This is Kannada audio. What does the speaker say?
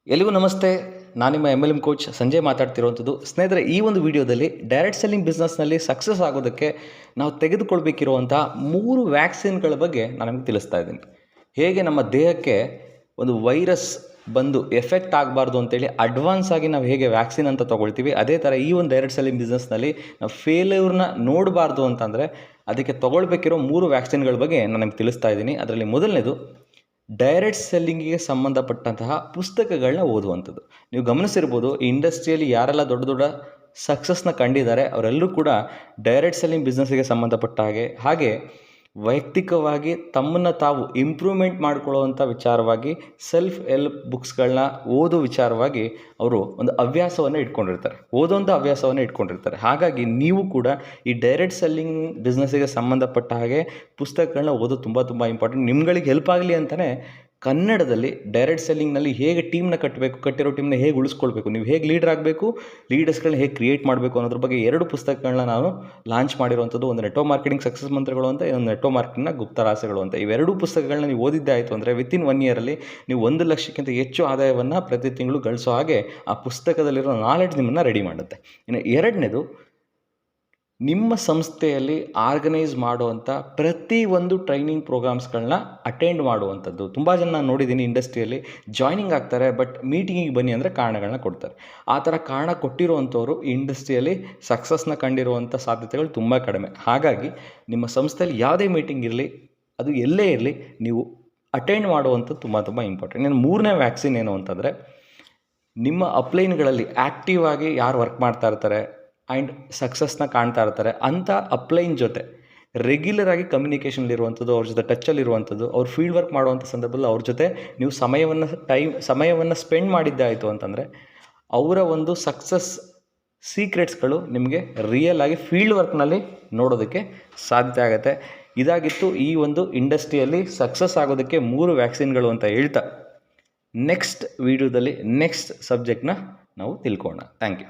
ಎಲ್ಲಿಗೂ ನಮಸ್ತೆ. ನಾನು ನಿಮ್ಮ MLM ಕೋಚ್ ಸಂಜಯ್ ಮಾತಾಡ್ತಿರುವಂಥದ್ದು. ಸ್ನೇಹಿತರೆ, ಈ ಒಂದು ವಿಡಿಯೋದಲ್ಲಿ ಡೈರೆಕ್ಟ್ ಸೆಲ್ಲಿಂಗ್ ಬಿಸ್ನೆಸ್ನಲ್ಲಿ ಸಕ್ಸಸ್ ಆಗೋದಕ್ಕೆ ನಾವು ತೆಗೆದುಕೊಳ್ಬೇಕಿರುವಂಥ 3 ವ್ಯಾಕ್ಸಿನ್ಗಳ ಬಗ್ಗೆ ನಾನು ನಿಮಗೆ ತಿಳಿಸ್ತಾ ಇದ್ದೀನಿ. ಹೇಗೆ ನಮ್ಮ ದೇಹಕ್ಕೆ ಒಂದು ವೈರಸ್ ಬಂದು ಎಫೆಕ್ಟ್ ಆಗಬಾರ್ದು ಅಂತೇಳಿ ಅಡ್ವಾನ್ಸ್ ಆಗಿ ನಾವು ಹೇಗೆ ವ್ಯಾಕ್ಸಿನ್ ಅಂತ ತೊಗೊಳ್ತೀವಿ, ಅದೇ ಥರ ಈ ಒಂದು ಡೈರೆಕ್ಟ್ ಸೆಲ್ಲಿಂಗ್ ಬಿಸ್ನೆಸ್ನಲ್ಲಿ ನಾವು ಫೇಲ್ಯೂರ್ನ ನೋಡಬಾರ್ದು ಅಂತಂದರೆ ಅದಕ್ಕೆ ತೊಗೊಳ್ಬೇಕಿರೋ 3 ವ್ಯಾಕ್ಸಿನ್ಗಳ ಬಗ್ಗೆ ನಾನು ನಿಮಗೆ ತಿಳಿಸ್ತಾ ಇದ್ದೀನಿ. ಅದರಲ್ಲಿ ಮೊದಲನೇದು ಡೈರೆಕ್ಟ್ ಸೆಲ್ಲಿಂಗಿಗೆ ಸಂಬಂಧಪಟ್ಟಂತಹ ಪುಸ್ತಕಗಳನ್ನ ಓದುವಂಥದ್ದು. ನೀವು ಗಮನಿಸಿರ್ಬೋದು, ಈ ಇಂಡಸ್ಟ್ರಿಯಲ್ಲಿ ಯಾರೆಲ್ಲ ದೊಡ್ಡ ದೊಡ್ಡ ಸಕ್ಸಸ್ನ ಕಂಡಿದ್ದಾರೆ ಅವರೆಲ್ಲರೂ ಕೂಡ ಡೈರೆಕ್ಟ್ ಸೆಲ್ಲಿಂಗ್ ಬಿಸ್ನೆಸ್ಸಿಗೆ ಸಂಬಂಧಪಟ್ಟ ಹಾಗೆ ವೈಯಕ್ತಿಕವಾಗಿ ತಮ್ಮನ್ನು ತಾವು ಇಂಪ್ರೂವ್ಮೆಂಟ್ ಮಾಡ್ಕೊಳ್ಳುವಂಥ ವಿಚಾರವಾಗಿ ಸೆಲ್ಫ್ ಹೆಲ್ಪ್ ಬುಕ್ಸ್ಗಳನ್ನ ಓದೋ ವಿಚಾರವಾಗಿ ಅವರು ಒಂದು ಹವ್ಯಾಸವನ್ನು ಇಟ್ಕೊಂಡಿರ್ತಾರೆ, ಓದೋಂಥ ಹವ್ಯಾಸವನ್ನು ಇಟ್ಕೊಂಡಿರ್ತಾರೆ. ಹಾಗಾಗಿ ನೀವು ಕೂಡ ಈ ಡೈರೆಕ್ಟ್ ಸೆಲ್ಲಿಂಗ್ ಬಿಸ್ನೆಸ್ಸಿಗೆ ಸಂಬಂಧಪಟ್ಟ ಹಾಗೆ ಪುಸ್ತಕಗಳನ್ನ ಓದೋದು ತುಂಬ ಇಂಪಾರ್ಟೆಂಟ್. ನಿಮ್ಗಳಿಗೆ ಹೆಲ್ಪ್ ಆಗಲಿ ಅಂತಲೇ ಕನ್ನಡದಲ್ಲಿ ಡೈರೆಕ್ಟ್ ಸೆಲ್ಲಿಂಗ್ನಲ್ಲಿ ಹೇಗೆ ಟೀಮ್ನ ಕಟ್ಟಿರೋ ಟೀಮ್ನ ಹೇಗೆ ಉಳಿಸ್ಕೊಳ್ಬೇಕು, ನೀವು ಹೇಗೆ ಲೀಡರ್ ಆಗಬೇಕು, ಲೀಡರ್ಸ್ಗಳನ್ನ ಹೇಗೆ ಕ್ರಿಯೇಟ್ ಮಾಡಬೇಕು ಅನ್ನೋದ್ರ ಬಗ್ಗೆ 2 ಪುಸ್ತಕಗಳನ್ನ ನಾನು ಲಾಂಚ್ ಮಾಡಿರುವಂಥದ್ದು. ಒಂದು ನೆಟ್ವರ್ಕ್ ಮಾರ್ಕೆಟಿಂಗ್ ಸಕ್ಸಸ್ ಮಂತ್ರಗಳು ಅಂತ, ಇನ್ನೊಂದು ನೆಟ್ವರ್ಕ್ ಮಾರ್ಕೆಟಿಂಗ್ನ ಗುಪ್ತ ರಹಸ್ಯಗಳು ಅಂತ. ಇವೆರಡೂ ಪುಸ್ತಕಗಳನ್ನ ನೀವು ಓದಿದ್ದೇ ಆಯಿತು ಅಂದರೆ ವಿತಿನ್ 1 ಇಯರಲ್ಲಿ ನೀವು 1 ಲಕ್ಷಕ್ಕಿಂತ ಹೆಚ್ಚು ಆದಾಯವನ್ನು ಪ್ರತಿ ತಿಂಗಳು ಗಳಿಸೋ ಹಾಗೆ ಆ ಪುಸ್ತಕದಲ್ಲಿರೋ ನಾಲೆಡ್ಜ್ ನಿಮ್ಮನ್ನು ರೆಡಿ ಮಾಡುತ್ತೆ. ಇನ್ನು ಎರಡನೇದು, ನಿಮ್ಮ ಸಂಸ್ಥೆಯಲ್ಲಿ ಆರ್ಗನೈಸ್ ಮಾಡುವಂಥ ಪ್ರತಿಯೊಂದು ಟ್ರೈನಿಂಗ್ ಪ್ರೋಗ್ರಾಮ್ಸ್ಗಳನ್ನ ಅಟೆಂಡ್ ಮಾಡುವಂಥದ್ದು. ತುಂಬ ಜನ ನಾನು ನೋಡಿದ್ದೀನಿ ಇಂಡಸ್ಟ್ರಿಯಲ್ಲಿ ಜಾಯ್ನಿಂಗ್ ಆಗ್ತಾರೆ, ಬಟ್ ಮೀಟಿಂಗಿಗೆ ಬನ್ನಿ ಅಂದರೆ ಕಾರಣಗಳನ್ನ ಕೊಡ್ತಾರೆ. ಆ ಥರ ಕಾರಣ ಕೊಟ್ಟಿರುವಂಥವ್ರು ಇಂಡಸ್ಟ್ರಿಯಲ್ಲಿ ಸಕ್ಸಸ್ನ ಕಂಡಿರುವಂಥ ಸಾಧ್ಯತೆಗಳು ತುಂಬ ಕಡಿಮೆ. ಹಾಗಾಗಿ ನಿಮ್ಮ ಸಂಸ್ಥೆಯಲ್ಲಿ ಯಾವುದೇ ಮೀಟಿಂಗ್ ಇರಲಿ, ಅದು ಎಲ್ಲೇ ಇರಲಿ, ನೀವು ಅಟೆಂಡ್ ಮಾಡುವಂಥದ್ದು ತುಂಬ ಇಂಪಾರ್ಟೆಂಟ್. ಇನ್ನು 3ನೇ ವ್ಯಾಕ್ಸಿನ್ ಏನು ಅಂತಂದರೆ, ನಿಮ್ಮ ಅಪ್ಲೈನ್ಗಳಲ್ಲಿ ಆ್ಯಕ್ಟಿವ್ ಆಗಿ ಯಾರು ವರ್ಕ್ ಮಾಡ್ತಾ ಇರ್ತಾರೆ ಆ್ಯಂಡ್ ಸಕ್ಸಸ್ನ ಕಾಣ್ತಾ ಇರ್ತಾರೆ ಅಂಥ ಅಪ್ಲೈನ್ ಜೊತೆ ರೆಗ್ಯುಲರ್ ಆಗಿ ಕಮ್ಯುನಿಕೇಷನ್ಲಿರುವಂಥದ್ದು, ಅವ್ರ ಜೊತೆ ಟಚ್ಚಲ್ಲಿರುವಂಥದ್ದು, ಅವ್ರು ಫೀಲ್ಡ್ ವರ್ಕ್ ಮಾಡುವಂಥ ಸಂದರ್ಭದಲ್ಲಿ ಅವ್ರ ಜೊತೆ ನೀವು ಸಮಯವನ್ನು ಸ್ಪೆಂಡ್ ಮಾಡಿದ್ದೆ ಆಯಿತು ಅಂತಂದರೆ ಅವರ ಒಂದು ಸಕ್ಸಸ್ ಸೀಕ್ರೆಟ್ಸ್ಗಳು ನಿಮಗೆ ರಿಯಲ್ ಆಗಿ ಫೀಲ್ಡ್ ವರ್ಕ್ನಲ್ಲಿ ನೋಡೋದಕ್ಕೆ ಸಾಧ್ಯ ಆಗುತ್ತೆ. ಇದಾಗಿತ್ತು ಈ ಒಂದು ಇಂಡಸ್ಟ್ರಿಯಲ್ಲಿ ಸಕ್ಸಸ್ ಆಗೋದಕ್ಕೆ 3 ವ್ಯಾಕ್ಸಿನ್ಗಳು ಅಂತ ಹೇಳ್ತಾ ನೆಕ್ಸ್ಟ್ ವಿಡಿಯೋದಲ್ಲಿ ನೆಕ್ಸ್ಟ್ ಸಬ್ಜೆಕ್ಟ್ನ ನಾವು ತಿಳ್ಕೊಳ್ಳೋಣ. Thank you.